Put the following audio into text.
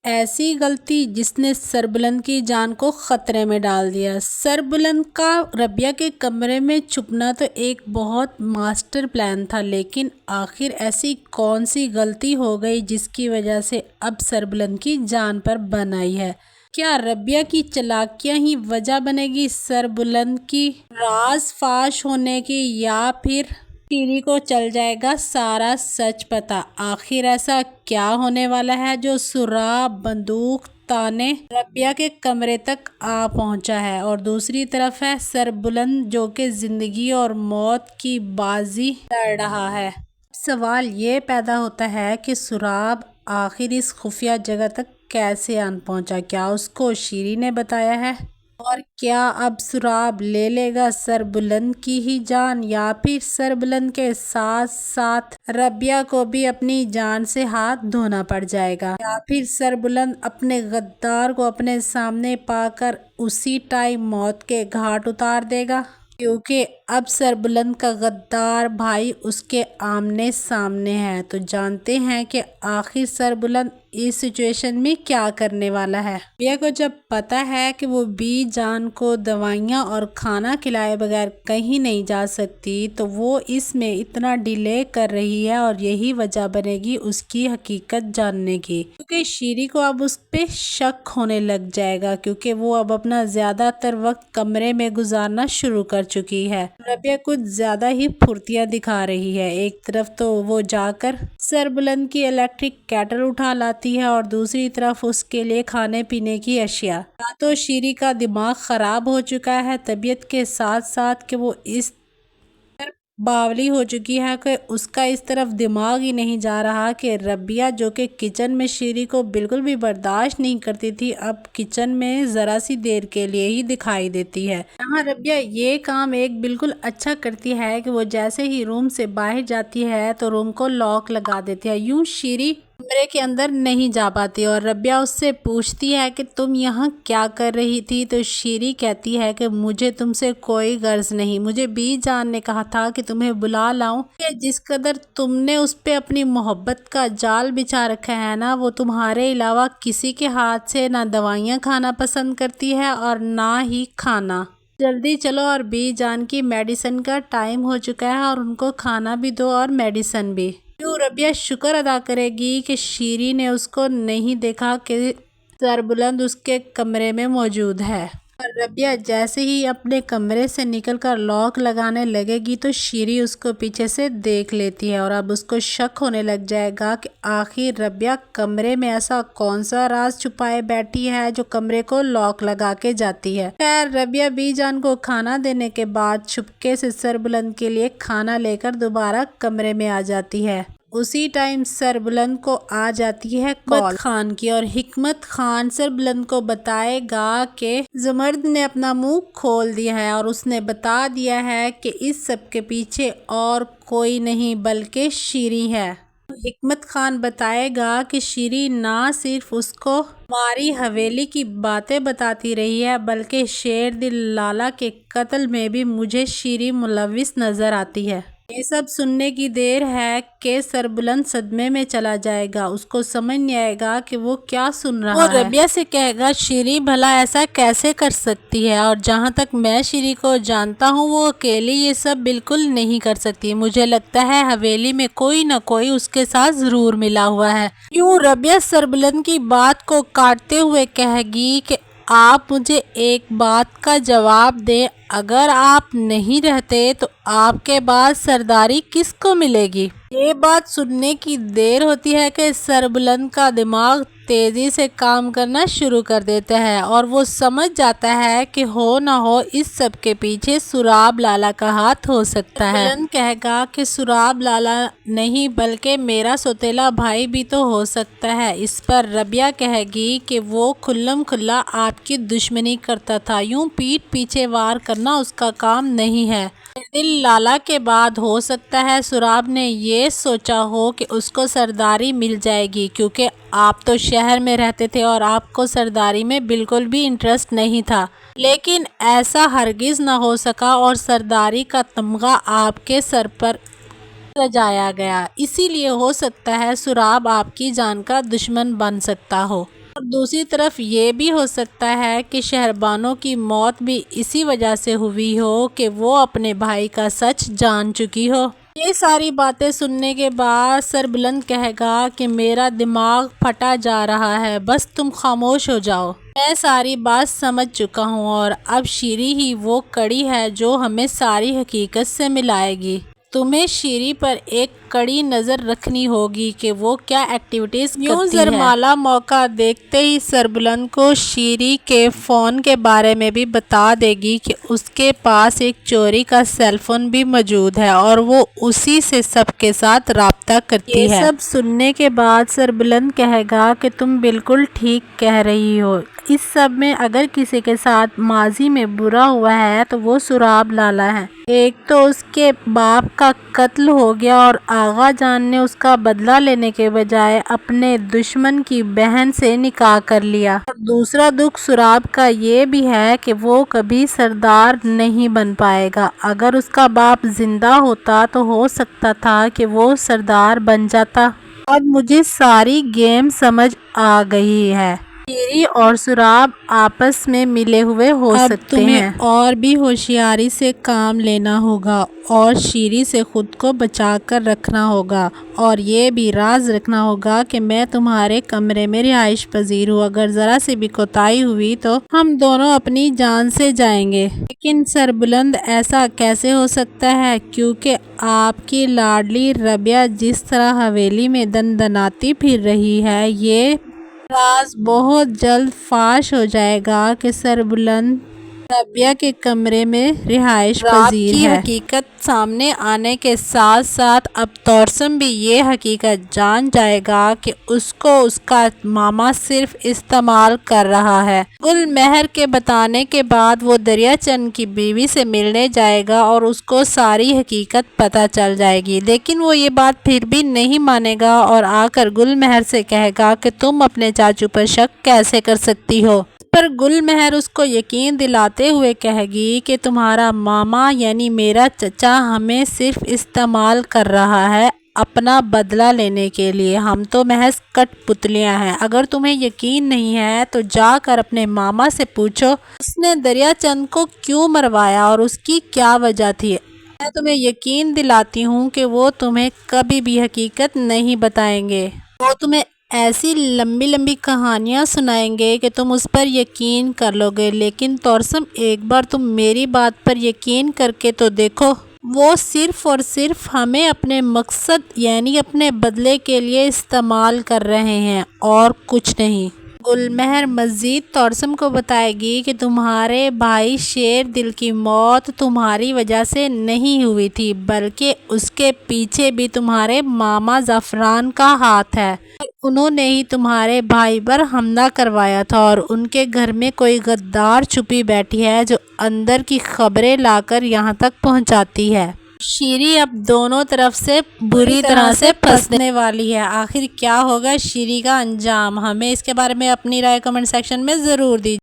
ایسی غلطی جس نے سربلند کی جان کو خطرے میں ڈال دیا۔ سربلند کا ربیہ کے کمرے میں چھپنا تو ایک بہت ماسٹر پلان تھا، لیکن آخر ایسی کون سی غلطی ہو گئی جس کی وجہ سے اب سربلند کی جان پر بن آئی ہے؟ کیا ربیہ کی چالاکیاں ہی وجہ بنے گی سربلند کی راز فاش ہونے کی، یا پھر شیری کو چل جائے گا سارا سچ پتا؟ آخر ایسا کیا ہونے والا ہے جو سراب بندوق تانے ربیہ کے کمرے تک آ پہنچا ہے، اور دوسری طرف ہے سربلند جو کہ زندگی اور موت کی بازی لڑ رہا ہے۔ سوال یہ پیدا ہوتا ہے کہ سراب آخر اس خفیہ جگہ تک کیسے آن پہنچا؟ کیا اس کو شیری نے بتایا ہے؟ اور کیا اب سراب لے لے گا سربلند کی ہی جان، یا پھر سربلند کے ساتھ ساتھ ربیہ کو بھی اپنی جان سے ہاتھ دھونا پڑ جائے گا، یا پھر سربلند اپنے غدار کو اپنے سامنے پا کر اسی ٹائم موت کے گھاٹ اتار دے گا؟ کیونکہ اب سربلند کا غدار بھائی اس کے آمنے سامنے ہے، تو جانتے ہیں کہ آخر سربلند اس سچویشن میں کیا کرنے والا ہے۔ ربیہ کو جب پتا ہے کہ وہ بی جان کو دوائیاں اور کھانا کھلائے بغیر کہیں نہیں جا سکتی، تو وہ اس میں اتنا ڈیلے کر رہی ہے، اور یہی وجہ بنے گی اس کی حقیقت جاننے کی، کیونکہ شیری کو اب اس پہ شک ہونے لگ جائے گا، کیونکہ وہ اب اپنا زیادہ تر وقت کمرے میں گزارنا شروع کر چکی ہے۔ ربیہ کچھ زیادہ ہی پھرتیاں دکھا رہی ہے۔ ایک طرف تو وہ جا کر سربلند کی الیکٹرک کیٹل اٹھا لاتی ہے، اور دوسری طرف اس کے لیے کھانے پینے کی اشیاء۔ یا تو شیری کا دماغ خراب ہو چکا ہے طبیعت کے ساتھ ساتھ کہ وہ اس باولی ہو چکی ہے کہ اس کا اس طرف دماغ ہی نہیں جا رہا کہ ربیہ جو کہ کچن میں شیری کو بالکل بھی برداشت نہیں کرتی تھی، اب کچن میں ذرا سی دیر کے لیے ہی دکھائی دیتی ہے۔ یہاں ربیہ یہ کام ایک بالکل اچھا کرتی ہے کہ وہ جیسے ہی روم سے باہر جاتی ہے تو روم کو لاک لگا دیتی ہے، یوں شیری کمرے کے اندر نہیں جا پاتی، اور ربیہ اس سے پوچھتی ہے کہ تم یہاں کیا کر رہی تھی؟ تو شیری کہتی ہے کہ مجھے تم سے کوئی غرض نہیں، مجھے بی جان نے کہا تھا کہ تمہیں بلا لاؤں، کہ جس قدر تم نے اس پہ اپنی محبت کا جال بچھا رکھا ہے نا، وہ تمہارے علاوہ کسی کے ہاتھ سے نہ دوائیاں کھانا پسند کرتی ہے اور نہ ہی کھانا۔ جلدی چلو، اور بی جان کی میڈیسن کا ٹائم ہو چکا ہے، اور ان کو کھانا بھی دو اور میڈیسن بھی۔ کیوں ربیہ شکر ادا کرے گی کہ شیری نے اس کو نہیں دیکھا کہ سربلند اس کے کمرے میں موجود ہے۔ اور ربیہ جیسے ہی اپنے کمرے سے نکل کر لاک لگانے لگے گی تو شیری اس کو پیچھے سے دیکھ لیتی ہے، اور اب اس کو شک ہونے لگ جائے گا کہ آخر ربیہ کمرے میں ایسا کون سا راز چھپائے بیٹھی ہے جو کمرے کو لاک لگا کے جاتی ہے۔ خیر ربیہ بی جان کو کھانا دینے کے بعد چھپکے سے سربلند کے لیے کھانا لے کر دوبارہ کمرے میں آ جاتی ہے۔ اسی ٹائم سربلند کو آ جاتی ہے کال حکمت خان کی، اور حکمت خان سربلند کو بتائے گا کہ زمرد نے اپنا منہ کھول دیا ہے، اور اس نے بتا دیا ہے کہ اس سب کے پیچھے اور کوئی نہیں بلکہ شیری ہے۔ حکمت خان بتائے گا کہ شیری نہ صرف اس کو ہماری حویلی کی باتیں بتاتی رہی ہے، بلکہ شیر دل لالا کے قتل میں بھی مجھے شیری ملوث نظر آتی ہے۔ یہ سب سننے کی دیر ہے کہ سربلند صدمے میں چلا جائے گا، اس کو سمجھ نہیں آئے گا کہ وہ کیا سن رہا ہے۔ وہ ربیہ سے کہے گا شیری بھلا ایسا کیسے کر سکتی ہے، اور جہاں تک میں شیری کو جانتا ہوں وہ اکیلی یہ سب بالکل نہیں کر سکتی، مجھے لگتا ہے حویلی میں کوئی نہ کوئی اس کے ساتھ ضرور ملا ہوا ہے۔ یوں ربیہ سربلند کی بات کو کاٹتے ہوئے کہے گی کہ آپ مجھے ایک بات کا جواب دیں، اگر آپ نہیں رہتے تو آپ کے بعد سرداری کس کو ملے گی؟ یہ بات سننے کی دیر ہوتی ہے کہ سربلند کا دماغ تیزی سے کام کرنا شروع کر دیتا ہے، اور وہ سمجھ جاتا ہے کہ ہو نہ ہو اس سب کے پیچھے سراب لالا کا ہاتھ ہو سکتا ہے۔ سربلند کہے گا کہ سراب لالا نہیں بلکہ میرا سوتیلا بھائی بھی تو ہو سکتا ہے۔ اس پر ربیہ کہے گی کہ وہ کھلم کھلا آپ کی دشمنی کرتا تھا، یوں پیٹھ پیچھے وار کرنا اس کا کام نہیں ہے۔ دل لالا کے بعد ہو سکتا ہے سراب نے یہ سوچا ہو کہ اس کو سرداری مل جائے گی، کیونکہ آپ تو شہر میں رہتے تھے اور آپ کو سرداری میں بالکل بھی انٹرسٹ نہیں تھا، لیکن ایسا ہرگز نہ ہو سکا، اور سرداری کا تمغہ آپ کے سر پر سجایا گیا، اسی لیے ہو سکتا ہے سراب آپ کی جان کا دشمن بن سکتا ہو۔ اور دوسری طرف یہ بھی ہو سکتا ہے کہ شہربانو کی موت بھی اسی وجہ سے ہوئی ہو کہ وہ اپنے بھائی کا سچ جان چکی ہو۔ یہ ساری باتیں سننے کے بعد سربلند کہے گا کہ میرا دماغ پھٹا جا رہا ہے، بس تم خاموش ہو جاؤ۔ میں ساری بات سمجھ چکا ہوں اور اب شیری ہی وہ کڑی ہے جو ہمیں ساری حقیقت سے ملائے گی۔ تمہیں شیری پر ایک کڑی نظر رکھنی ہوگی کہ وہ کیا ایکٹیویٹیز کرتی ہے۔ یوں زرمالا موقع دیکھتے ہی سربلند کو شیری کے فون کے بارے میں بھی بتا دے گی کہ اس کے پاس ایک چوری کا سیل فون بھی موجود ہے اور وہ اسی سے سب کے ساتھ رابطہ کرتی ہے۔ یہ سب سننے کے بعد سربلند کہے گا کہ تم بالکل ٹھیک کہہ رہی ہو، اس سب میں اگر کسی کے ساتھ ماضی میں برا ہوا ہے تو وہ سراب لالا ہے۔ ایک تو اس کے باپ کا قتل ہو گیا اور آغا جان نے اس کا بدلہ لینے کے بجائے اپنے دشمن کی بہن سے نکاح کر لیا، اور دوسرا دکھ سراب کا یہ بھی ہے کہ وہ کبھی سردار نہیں بن پائے گا۔ اگر اس کا باپ زندہ ہوتا تو ہو سکتا تھا کہ وہ سردار بن جاتا۔ اب مجھے ساری گیم سمجھ آ گئی ہے۔ شیری اور سراب آپس میں ملے ہوئے ہو سکتے ہیں۔ اب تمہیں اور بھی ہوشیاری سے کام لینا ہوگا اور شیری سے خود کو بچا کر رکھنا ہوگا، اور یہ بھی راز رکھنا ہوگا کہ میں تمہارے کمرے میں رہائش پذیر ہوں۔ اگر ذرا سی بھی کوتاہی ہوئی تو ہم دونوں اپنی جان سے جائیں گے۔ لیکن سربلند ایسا کیسے ہو سکتا ہے، کیونکہ آپ کی لاڈلی ربیہ جس طرح حویلی میں دندناتی پھر رہی ہے، یہ راز بہت جلد فاش ہو جائے گا کہ سربلند ربیہ کے کمرے میں رہائش پذیر ہے۔ حقیقت سامنے آنے کے ساتھ ساتھ اب توسم بھی یہ حقیقت جان جائے گا کہ اس کو اس کا ماما صرف استعمال کر رہا ہے۔ گل مہر کے بتانے کے بعد وہ دریا چند کی بیوی سے ملنے جائے گا اور اس کو ساری حقیقت پتہ چل جائے گی، لیکن وہ یہ بات پھر بھی نہیں مانے گا اور آ کر گل مہر سے کہے گا کہ تم اپنے چاچو پر شک کیسے کر سکتی ہو۔ پر گل مہر اس کو یقین دلاتے ہوئے کہے گی کہ تمہارا ماما یعنی میرا چچا ہمیں صرف استعمال کر رہا ہے اپنا بدلہ لینے کے لیے، ہم تو محض کٹ پتلیاں ہیں۔ اگر تمہیں یقین نہیں ہے تو جا کر اپنے ماما سے پوچھو اس نے دریا چند کو کیوں مروایا اور اس کی کیا وجہ تھی۔ میں تمہیں یقین دلاتی ہوں کہ وہ تمہیں کبھی بھی حقیقت نہیں بتائیں گے۔ وہ تمہیں ایسی لمبی لمبی کہانیاں سنائیں گے کہ تم اس پر یقین کر لو گے، لیکن توسم ایک بار تم میری بات پر یقین کر کے تو دیکھو۔ وہ صرف اور صرف ہمیں اپنے مقصد یعنی اپنے بدلے کے لیے استعمال کر رہے ہیں اور کچھ نہیں۔ گل مہر مزید توسم کو بتائے گی کہ تمہارے بھائی شیر دل کی موت تمہاری وجہ سے نہیں ہوئی تھی، بلکہ اس کے پیچھے بھی تمہارے ماما زعفران کا ہاتھ ہے۔ انہوں نے ہی تمہارے بھائی پر حملہ کروایا تھا اور ان کے گھر میں کوئی غدار چھپی بیٹھی ہے جو اندر کی خبریں لا کر یہاں تک پہنچاتی ہے۔ شیری اب دونوں طرف سے بری طرح سے پھنسنے والی ہے۔ آخر کیا ہوگا شیری کا انجام؟ ہمیں اس کے بارے میں اپنی رائے کمنٹ سیکشن میں ضرور دیجیے۔